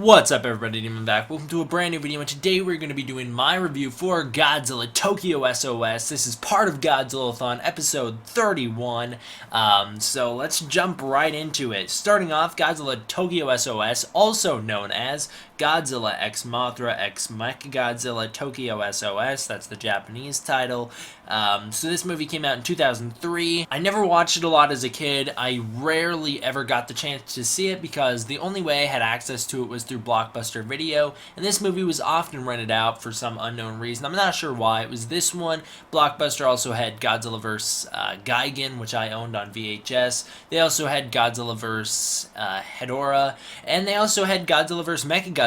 What's up everybody, Demon back. Welcome to a brand new video, and today we're going to be doing my review for Godzilla Tokyo SOS. This is part of Godzilla-Thon episode 31, so let's jump right into it. Starting off, Godzilla Tokyo SOS, also known as Godzilla x Mothra x Mechagodzilla Tokyo SOS, that's the Japanese title. So this movie came out in 2003. I never watched it a lot as a kid. I rarely ever got the chance to see it because the only way I had access to it was through Blockbuster Video, and this movie was often rented out for some unknown reason. I'm not sure why. It was this one. Blockbuster also had Godzilla vs. Gigan, which I owned on VHS. They also had Godzilla vs. Hedorah, and they also had Godzilla vs. Mechagodzilla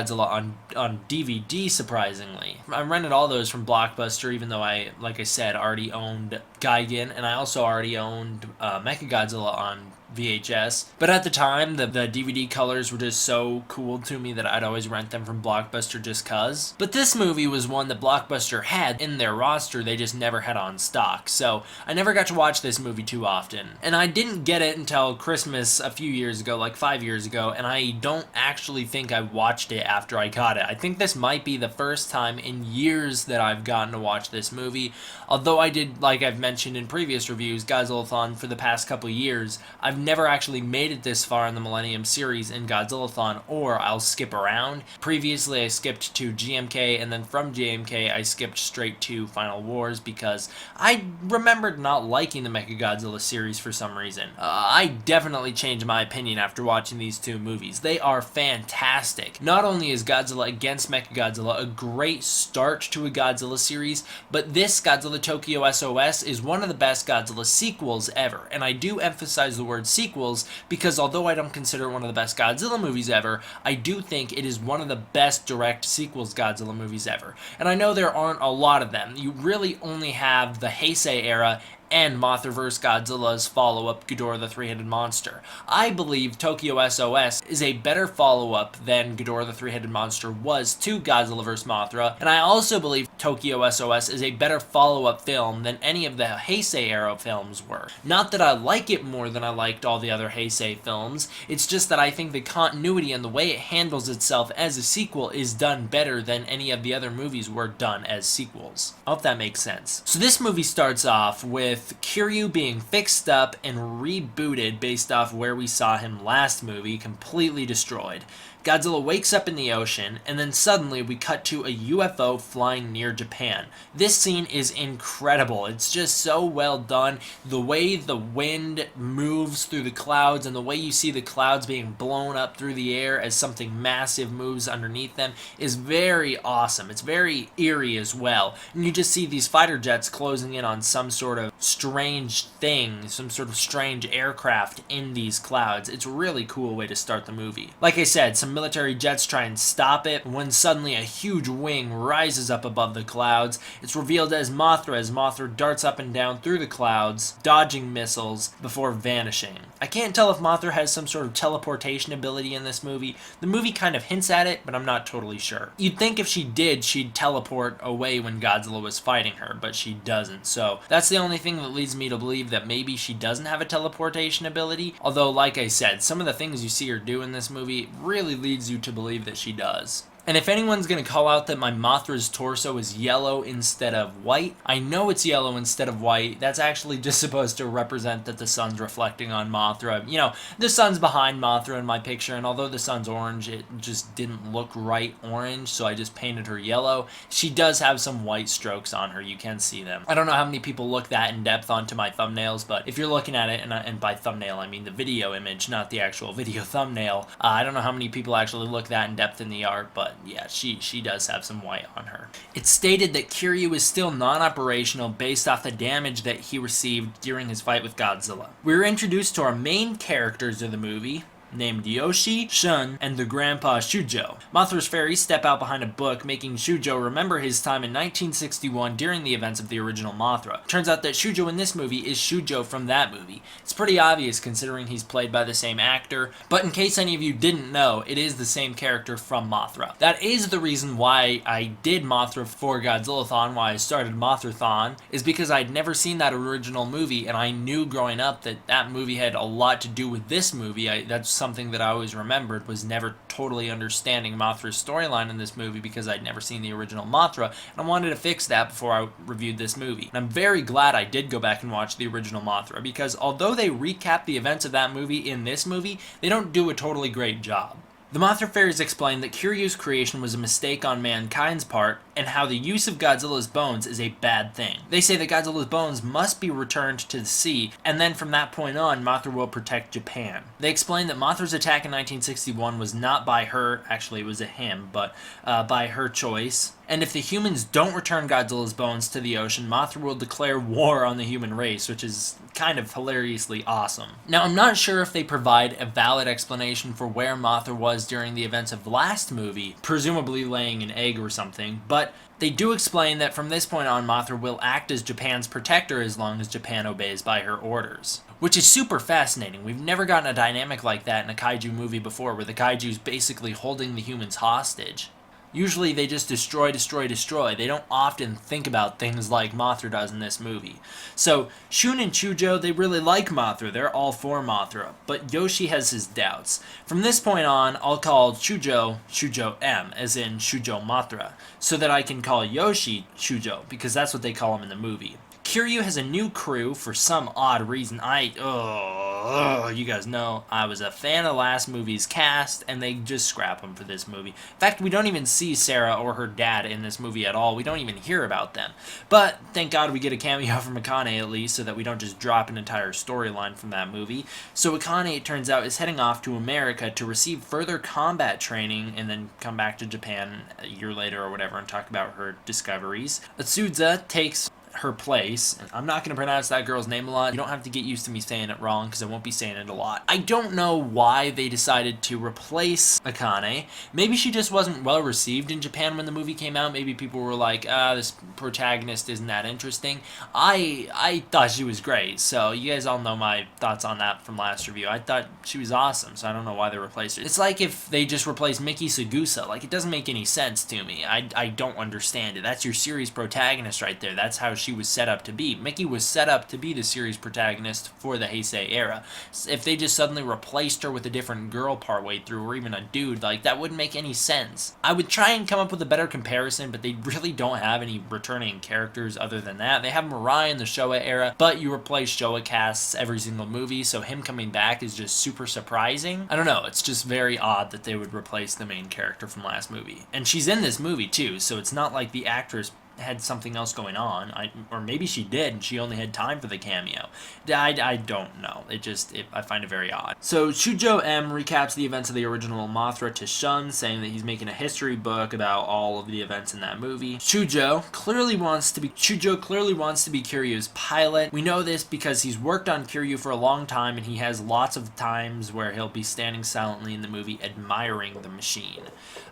on DVD, surprisingly. I rented all those from Blockbuster, even though I, like I said, already owned Gigan, and I also already owned Mechagodzilla on VHS. But at the time, the DVD colors were just so cool to me that I'd always rent them from Blockbuster just cuz. But this movie was one that Blockbuster had in their roster, they just never had on stock. So I never got to watch this movie too often. And I didn't get it until Christmas a few years ago, like 5 years ago, and I don't actually think I watched it after I got it. I think this might be the first time in years that I've gotten to watch this movie. Although I did, like I've mentioned in previous reviews, Godzilla-Thon for the past couple years, I've never actually made it this far in the Millennium series in Godzilla-Thon, or I'll skip around. Previously, I skipped to GMK, and then from GMK, I skipped straight to Final Wars because I remembered not liking the Mechagodzilla series for some reason. I definitely changed my opinion after watching these two movies. They are fantastic. Not only is Godzilla against Mechagodzilla a great start to a Godzilla series, but this Godzilla Tokyo SOS is one of the best Godzilla sequels ever, and I do emphasize the word sequels because although I don't consider it one of the best Godzilla movies ever, I do think it is one of the best direct sequels Godzilla movies ever. And I know there aren't a lot of them. You really only have the Heisei era and Mothra vs. Godzilla's follow-up, Ghidorah the Three-Headed Monster. I believe Tokyo SOS is a better follow-up than Ghidorah the Three-Headed Monster was to Godzilla vs. Mothra, and I also believe Tokyo SOS is a better follow-up film than any of the Heisei era films were. Not that I like it more than I liked all the other Heisei films, it's just that I think the continuity and the way it handles itself as a sequel is done better than any of the other movies were done as sequels. I hope that makes sense. So this movie starts off with Kiryu being fixed up and rebooted based off where we saw him last movie, completely destroyed. Godzilla wakes up in the ocean, and then suddenly we cut to a UFO flying near Japan. This scene is incredible. It's just so well done. The way the wind moves through the clouds and the way you see the clouds being blown up through the air as something massive moves underneath them is very awesome. It's very eerie as well. And you just see these fighter jets closing in on some sort of strange thing, some sort of strange aircraft in these clouds. It's a really cool way to start the movie. Like I said, some military jets try and stop it when suddenly a huge wing rises up above the clouds. It's revealed as Mothra darts up and down through the clouds, dodging missiles before vanishing. I can't tell if Mothra has some sort of teleportation ability in this movie. The movie kind of hints at it, but I'm not totally sure. You'd think if she did, she'd teleport away when Godzilla was fighting her, but she doesn't. So that's the only thing that leads me to believe that maybe she doesn't have a teleportation ability. Although, like I said, some of the things you see her do in this movie really leads you to believe that she does. And if anyone's going to call out that my Mothra's torso is yellow instead of white, I know it's yellow instead of white. That's actually just supposed to represent that the sun's reflecting on Mothra. You know, the sun's behind Mothra in my picture, and although the sun's orange, it just didn't look right orange, so I just painted her yellow. She does have some white strokes on her. You can see them. I don't know how many people look that in depth onto my thumbnails, but if you're looking at it, and by thumbnail I mean the video image, not the actual video thumbnail, I don't know how many people actually look that in depth in the art, but yeah, she does have some white on her. It's stated that Kiryu is still non-operational based off the damage that he received during his fight with Godzilla. We were introduced to our main characters of the movie, named Yoshi, Shun, and the grandpa Shujo. Mothra's fairies step out behind a book, making Shujo remember his time in 1961 during the events of the original Mothra. Turns out that Shujo in this movie is Shujo from that movie. It's pretty obvious considering he's played by the same actor, but in case any of you didn't know, it is the same character from Mothra. That is the reason why I did Mothra for Godzilla-Thon, why I started Mothra-Thon, is because I'd never seen that original movie, and I knew growing up that that movie had a lot to do with this movie. That's something that I always remembered, was never totally understanding Mothra's storyline in this movie because I'd never seen the original Mothra, and I wanted to fix that before I reviewed this movie. And I'm very glad I did go back and watch the original Mothra, because although they recap the events of that movie in this movie, they don't do a totally great job. The Mothra fairies explain that Kiryu's creation was a mistake on mankind's part, and how the use of Godzilla's bones is a bad thing. They say that Godzilla's bones must be returned to the sea, and then from that point on, Mothra will protect Japan. They explain that Mothra's attack in 1961 was not by her, actually it was a him, but by her choice. And if the humans don't return Godzilla's bones to the ocean, Mothra will declare war on the human race, which is kind of hilariously awesome. Now, I'm not sure if they provide a valid explanation for where Mothra was during the events of the last movie, presumably laying an egg or something, but they do explain that from this point on, Mothra will act as Japan's protector as long as Japan obeys by her orders. Which is super fascinating. We've never gotten a dynamic like that in a kaiju movie before, where the kaiju's basically holding the humans hostage. Usually they just destroy. They don't often think about things like Mothra does in this movie. So, Shun and Chujo, they really like Mothra. They're all for Mothra. But Yoshi has his doubts. From this point on, I'll call Chujo, Chujo M, as in Shujo Mothra, so that I can call Yoshi Chujo, because that's what they call him in the movie. Kiryu has a new crew for some odd reason. You guys know I was a fan of last movie's cast, and they just scrap them for this movie. In fact, we don't even see Sarah or her dad in this movie at all. We don't even hear about them. But thank God we get a cameo from Akane at least, so that we don't just drop an entire storyline from that movie. So Akane, it turns out, is heading off to America to receive further combat training, and then come back to Japan a year later or whatever and talk about her discoveries. Atsudza takes her place. I'm not going to pronounce that girl's name a lot. You don't have to get used to me saying it wrong, because I won't be saying it a lot. I don't know why they decided to replace Akane. Maybe she just wasn't well received in Japan when the movie came out. Maybe people were like, this protagonist isn't that interesting. I thought she was great, so you guys all know my thoughts on that from last review. I thought she was awesome, so I don't know why they replaced her. It's like if they just replaced Miki Sagusa. Like, it doesn't make any sense to me. I don't understand it. That's your series protagonist right there. That's how she was set up to be. Miki was set up to be the series protagonist for the Heisei era. If they just suddenly replaced her with a different girl partway through, or even a dude, like, that wouldn't make any sense. I would try and come up with a better comparison, but they really don't have any returning characters other than that. They have Mirai in the Showa era, but you replace Showa casts every single movie, so him coming back is just super surprising. I don't know, it's just very odd that they would replace the main character from last movie. And she's in this movie too, so it's not like the actress had something else going on, or maybe she did and she only had time for the cameo. I don't know. I find it very odd. So Shujo M recaps the events of the original Mothra to Shun, saying that he's making a history book about all of the events in that movie. Shujo clearly wants to be Kiryu's pilot. We know this because he's worked on Kiryu for a long time, and he has lots of times where he'll be standing silently in the movie admiring the machine.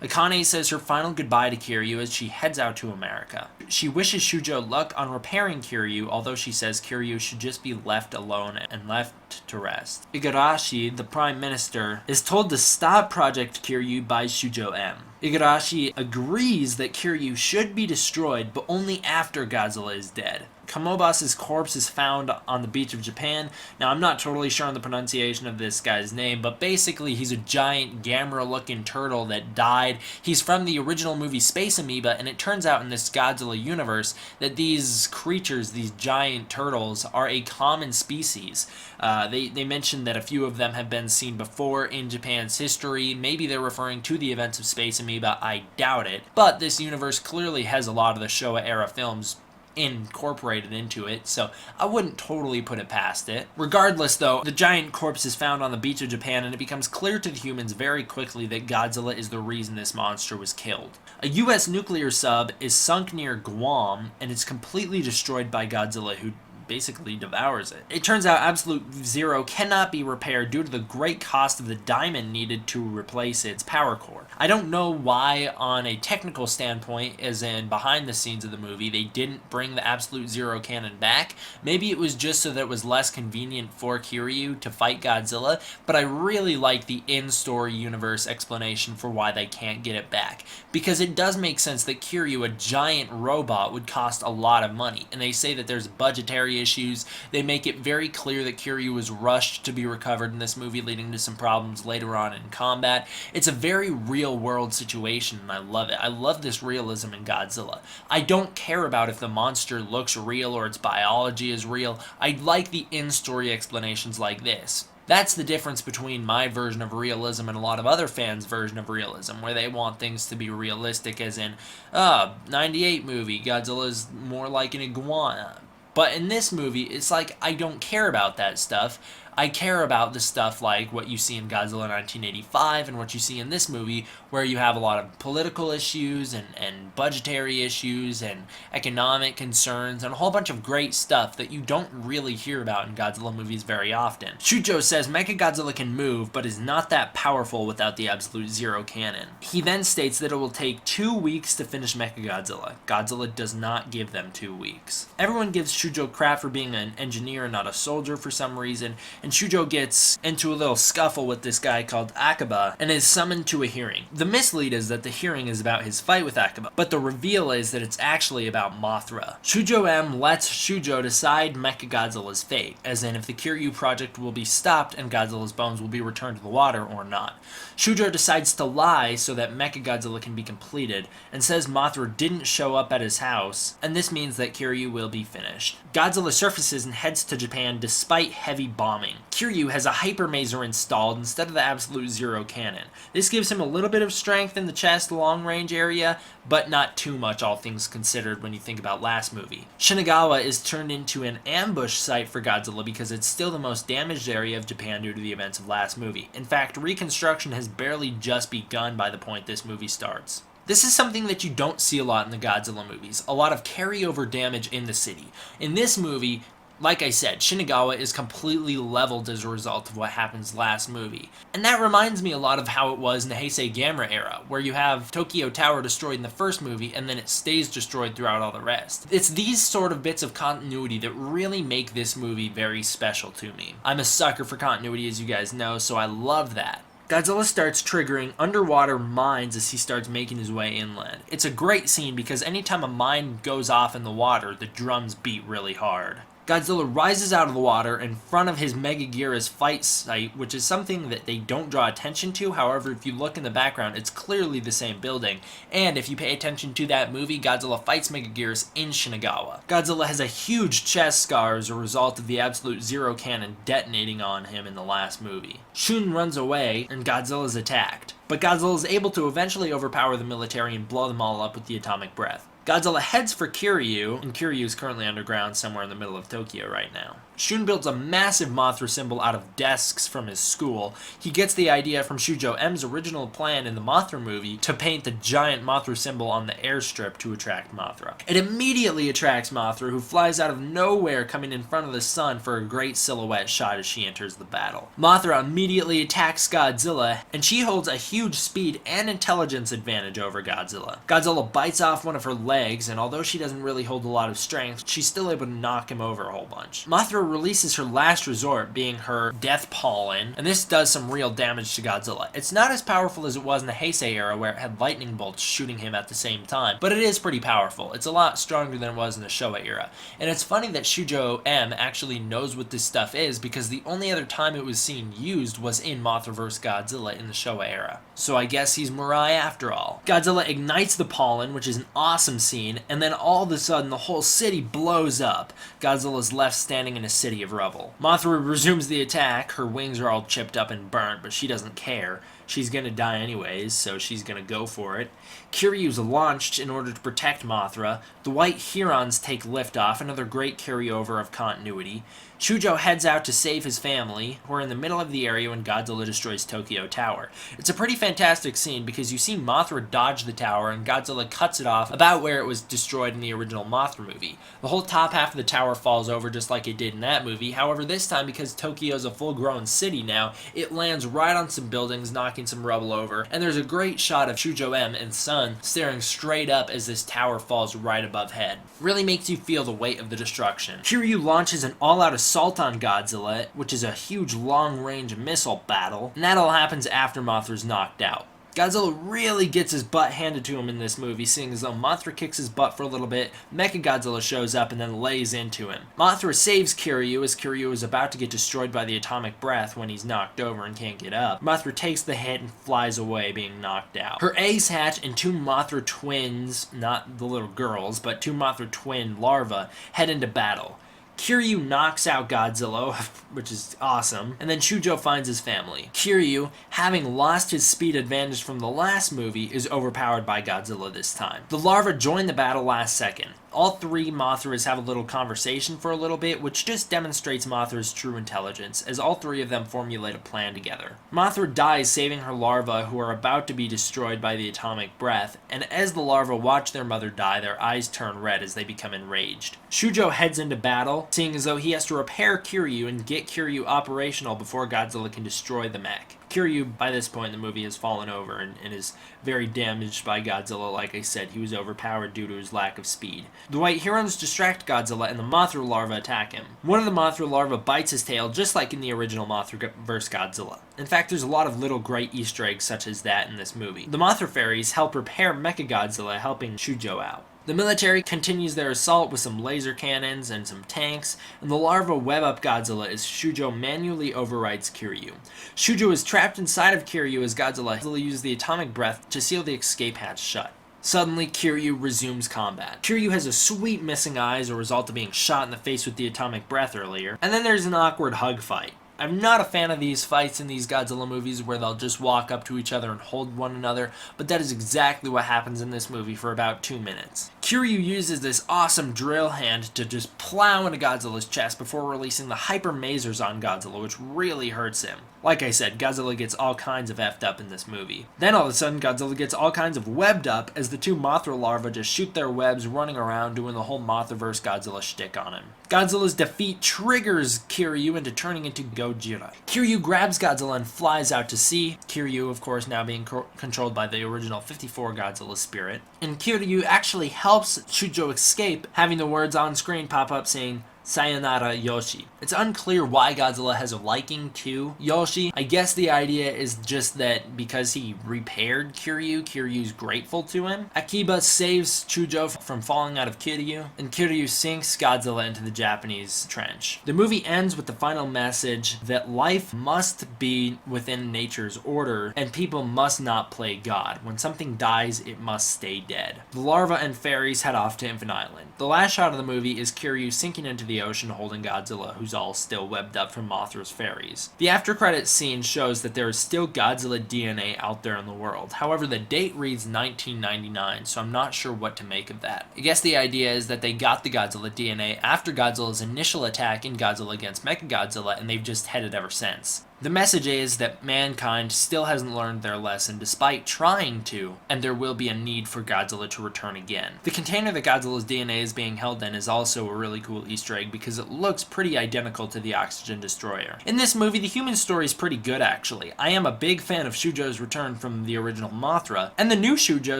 Akane says her final goodbye to Kiryu as she heads out to America. She wishes Shujo luck on repairing Kiryu, although she says Kiryu should just be left alone and left to rest. Igarashi, the Prime Minister, is told to stop Project Kiryu by Shujo M. Igarashi agrees that Kiryu should be destroyed, but only after Godzilla is dead. Kamobas's corpse is found on the beach of Japan. Now, I'm not totally sure on the pronunciation of this guy's name, but basically he's a giant Gamera-looking turtle that died. He's from the original movie Space Amoeba, and it turns out in this Godzilla universe that these creatures, these giant turtles, are a common species. They mentioned that a few of them have been seen before in Japan's history. Maybe they're referring to the events of Space Amoeba. I doubt it. But this universe clearly has a lot of the Showa-era films incorporated into it, so I wouldn't totally put it past it. Regardless, though, the giant corpse is found on the beach of Japan, and it becomes clear to the humans very quickly that Godzilla is the reason this monster was killed. A US nuclear sub is sunk near Guam, and it's completely destroyed by Godzilla, who basically devours it. It turns out Absolute Zero cannot be repaired due to the great cost of the diamond needed to replace its power core. I don't know why, on a technical standpoint, as in behind the scenes of the movie, they didn't bring the Absolute Zero cannon back. Maybe it was just so that it was less convenient for Kiryu to fight Godzilla, but I really like the in-story universe explanation for why they can't get it back, because it does make sense that Kiryu, a giant robot, would cost a lot of money, and they say that there's budgetary budgetary issues. They make it very clear that Kiryu was rushed to be recovered in this movie, leading to some problems later on in combat. It's a very real-world situation, and I love it. I love this realism in Godzilla. I don't care about if the monster looks real or its biology is real. I like the in-story explanations like this. That's the difference between my version of realism and a lot of other fans' version of realism, where they want things to be realistic, as in, 98 movie, Godzilla's more like an iguana. But in this movie, it's like, I don't care about that stuff. I care about the stuff like what you see in Godzilla 1985 and what you see in this movie, where you have a lot of political issues and budgetary issues and economic concerns and a whole bunch of great stuff that you don't really hear about in Godzilla movies very often. Shujo says Mechagodzilla can move, but is not that powerful without the Absolute Zero cannon. He then states that it will take 2 weeks to finish Mechagodzilla. Godzilla does not give them 2 weeks. Everyone gives Shujo crap for being an engineer and not a soldier for some reason, and Shujo gets into a little scuffle with this guy called Akaba and is summoned to a hearing. The mislead is that the hearing is about his fight with Akaba, but the reveal is that it's actually about Mothra. Shujo M lets Shujo decide Mechagodzilla's fate, as in if the Kiryu project will be stopped and Godzilla's bones will be returned to the water or not. Shujo decides to lie so that Mechagodzilla can be completed, and says Mothra didn't show up at his house, and this means that Kiryu will be finished. Godzilla surfaces and heads to Japan despite heavy bombing. Kiryu has a hyper maser installed instead of the Absolute Zero cannon. This gives him a little bit of strength in the chest long range area, but not too much, all things considered, when you think about last movie. Shinagawa is turned into an ambush site for Godzilla because it's still the most damaged area of Japan due to the events of last movie. In fact, reconstruction has barely just begun by the point this movie starts. This is something that you don't see a lot in the Godzilla movies, a lot of carryover damage in the city. In this movie, like I said, Shinagawa is completely leveled as a result of what happens last movie. And that reminds me a lot of how it was in the Heisei Gamera era, where you have Tokyo Tower destroyed in the first movie and then it stays destroyed throughout all the rest. It's these sort of bits of continuity that really make this movie very special to me. I'm a sucker for continuity, as you guys know, so I love that. Godzilla starts triggering underwater mines as he starts making his way inland. It's a great scene because anytime a mine goes off in the water, the drums beat really hard. Godzilla rises out of the water in front of his Megaguira's fight site, which is something that they don't draw attention to. However, if you look in the background, it's clearly the same building. And if you pay attention to that movie, Godzilla fights Megaguirus in Shinagawa. Godzilla has a huge chest scar as a result of the Absolute Zero cannon detonating on him in the last movie. Shun runs away, and Godzilla is attacked. But Godzilla is able to eventually overpower the military and blow them all up with the atomic breath. Godzilla heads for Kiryu, and Kiryu is currently underground somewhere in the middle of Tokyo right now. Shun builds a massive Mothra symbol out of desks from his school. He gets the idea from Shujo M's original plan in the Mothra movie to paint the giant Mothra symbol on the airstrip to attract Mothra. It immediately attracts Mothra, who flies out of nowhere, coming in front of the sun for a great silhouette shot as she enters the battle. Mothra immediately attacks Godzilla, and she holds a huge speed and intelligence advantage over Godzilla. Godzilla bites off one of her legs, and although she doesn't really hold a lot of strength, she's still able to knock him over a whole bunch. Mothra releases her last resort, being her death pollen, and this does some real damage to Godzilla. It's not as powerful as it was in the Heisei era, where it had lightning bolts shooting him at the same time, but it is pretty powerful. It's a lot stronger than it was in the Showa era. And it's funny that Shujo M actually knows what this stuff is, because the only other time it was seen used was in Mothra vs. Godzilla in the Showa era. So I guess he's Mirai after all. Godzilla ignites the pollen, which is an awesome scene, and then all of a sudden the whole city blows up. Godzilla's left standing in a city of rubble. Mothra resumes the attack. Her wings are all chipped up and burnt, but she doesn't care. She's gonna die anyways, so she's gonna go for it. Kiryu's launched in order to protect Mothra. The White Herons take liftoff, another great carryover of continuity. Shujo heads out to save his family. We're in the middle of the area when Godzilla destroys Tokyo Tower. It's a pretty fantastic scene because you see Mothra dodge the tower and Godzilla cuts it off about where it was destroyed in the original Mothra movie. The whole top half of the tower falls over just like it did in that movie. However, this time, because Tokyo's a full-grown city now, it lands right on some buildings, knocking some rubble over, and there's a great shot of Shujo M and Sun staring straight up as this tower falls right above head. Really makes you feel the weight of the destruction. Kiryu launches an all-out assault on Godzilla, which is a huge long-range missile battle, and that all happens after Mothra's knocked out. Godzilla really gets his butt handed to him in this movie, seeing as though Mothra kicks his butt for a little bit, Mechagodzilla shows up and then lays into him. Mothra saves Kiryu as Kiryu is about to get destroyed by the atomic breath when he's knocked over and can't get up. Mothra takes the hit and flies away, being knocked out. Her eggs hatch and two Mothra twins, not the little girls, but two Mothra twin larvae, head into battle. Kiryu knocks out Godzilla, which is awesome, and then Shujo finds his family. Kiryu, having lost his speed advantage from the last movie, is overpowered by Godzilla this time. The larvae join the battle last second. All three Mothras have a little conversation for a little bit, which just demonstrates Mothra's true intelligence, as all three of them formulate a plan together. Mothra dies saving her larvae, who are about to be destroyed by the atomic breath, and as the larvae watch their mother die, their eyes turn red as they become enraged. Shujo heads into battle, seeing as though he has to repair Kiryu and get Kiryu operational before Godzilla can destroy the mech. Kiryu, by this point in the movie, has fallen over and is very damaged by Godzilla. Like I said, he was overpowered due to his lack of speed. The White Herons distract Godzilla and the Mothra larvae attack him. One of the Mothra larvae bites his tail, just like in the original Mothra vs. Godzilla. In fact, there's a lot of little great Easter eggs such as that in this movie. The Mothra fairies help repair Mechagodzilla, helping Shujo out. The military continues their assault with some laser cannons and some tanks, and the larvae web up Godzilla as Shujo manually overrides Kiryu. Shujo is trapped inside of Kiryu as Godzilla uses the atomic breath to seal the escape hatch shut. Suddenly, Kiryu resumes combat. Kiryu has a sweet missing eye as a result of being shot in the face with the atomic breath earlier, and then there's an awkward hug fight. I'm not a fan of these fights in these Godzilla movies where they'll just walk up to each other and hold one another, but that is exactly what happens in this movie for about 2 minutes. Kiryu uses this awesome drill hand to just plow into Godzilla's chest before releasing the hyper masers on Godzilla, which really hurts him. Like I said, Godzilla gets all kinds of effed up in this movie. Then all of a sudden, Godzilla gets all kinds of webbed up as the two Mothra larvae just shoot their webs running around doing the whole Mothra vs. Godzilla shtick on him. Godzilla's defeat triggers Kiryu into turning into Gojira. Kiryu grabs Godzilla and flies out to sea. Kiryu, of course, now being controlled by the original 54 Godzilla spirit. And Kiryu actually helps Shujo escape, having the words on screen pop up saying, "Sayonara, Yoshi." It's unclear why Godzilla has a liking to Yoshi. I guess the idea is just that because he repaired Kiryu, Kiryu's grateful to him. Akiba saves Shujo from falling out of Kiryu, and Kiryu sinks Godzilla into the Japanese trench. The movie ends with the final message that life must be within nature's order, and people must not play God. When something dies, it must stay dead. The larvae and fairies head off to Infant Island. The last shot of the movie is Kiryu sinking into the ocean holding Godzilla, who's all still webbed up from Mothra's fairies. The after credits scene shows that there is still Godzilla DNA out there in the world. However, the date reads 1999, so I'm not sure what to make of that. I guess the idea is that they got the Godzilla DNA after Godzilla's initial attack in Godzilla against Mechagodzilla, and they've just had it ever since. The message is that mankind still hasn't learned their lesson despite trying to, and there will be a need for Godzilla to return again. The container that Godzilla's DNA is being held in is also a really cool Easter egg because it looks pretty identical to the Oxygen Destroyer. In this movie, the human story is pretty good actually. I am a big fan of Shujo's return from the original Mothra, and the new Shujo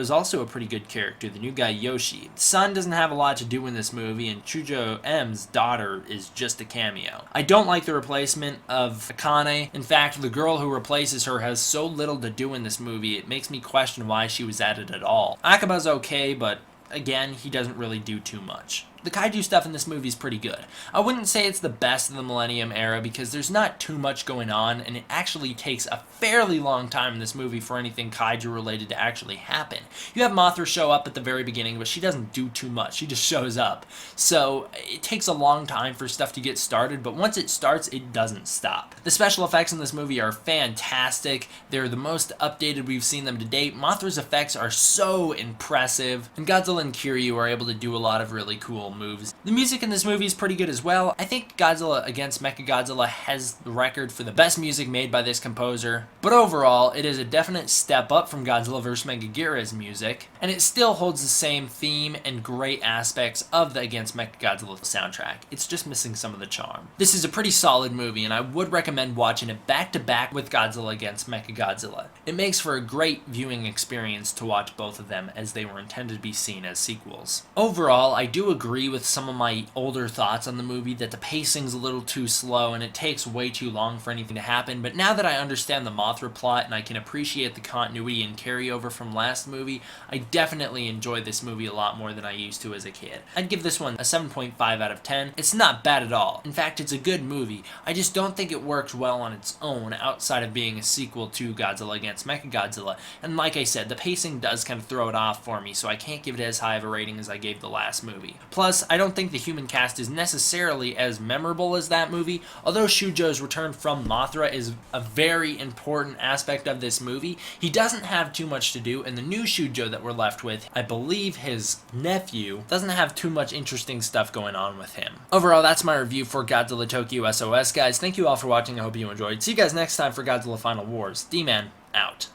is also a pretty good character, the new guy Yoshi. Son doesn't have a lot to do in this movie, and Shujo M's daughter is just a cameo. I don't like the replacement of Akane. In fact, the girl who replaces her has so little to do in this movie, it makes me question why she was added at all. Akiba's okay, but again, he doesn't really do too much. The kaiju stuff in this movie is pretty good. I wouldn't say it's the best of the Millennium era because there's not too much going on, and it actually takes a fairly long time in this movie for anything kaiju related to actually happen. You have Mothra show up at the very beginning, but she doesn't do too much. She just shows up. So it takes a long time for stuff to get started, but once it starts, it doesn't stop. The special effects in this movie are fantastic. They're the most updated we've seen them to date. Mothra's effects are so impressive, and Godzilla and Kiryu are able to do a lot of really cool moves. The music in this movie is pretty good as well. I think Godzilla against Mechagodzilla has the record for the best music made by this composer, but overall, it is a definite step up from Godzilla vs. Mechagodzira's music, and it still holds the same theme and great aspects of the Against Mechagodzilla soundtrack. It's just missing some of the charm. This is a pretty solid movie, and I would recommend watching it back to back with Godzilla against Mechagodzilla. It makes for a great viewing experience to watch both of them as they were intended to be seen as sequels. Overall, I do agree agree with some of my older thoughts on the movie, that the pacing's a little too slow and it takes way too long for anything to happen, but now that I understand the Mothra plot and I can appreciate the continuity and carryover from last movie, I definitely enjoy this movie a lot more than I used to as a kid. I'd give this one a 7.5 out of 10. It's not bad at all. In fact, it's a good movie. I just don't think it works well on its own outside of being a sequel to Godzilla against Mechagodzilla. And like I said, the pacing does kind of throw it off for me, so I can't give it as high of a rating as I gave the last movie. Plus, I don't think the human cast is necessarily as memorable as that movie. Although Shujo's return from Mothra is a very important aspect of this movie, he doesn't have too much to do, and the new Shujo that we're left with, I believe his nephew, doesn't have too much interesting stuff going on with him. Overall, that's my review for Godzilla Tokyo SOS, guys. Thank you all for watching. I hope you enjoyed. See you guys next time for Godzilla Final Wars. D-Man, out.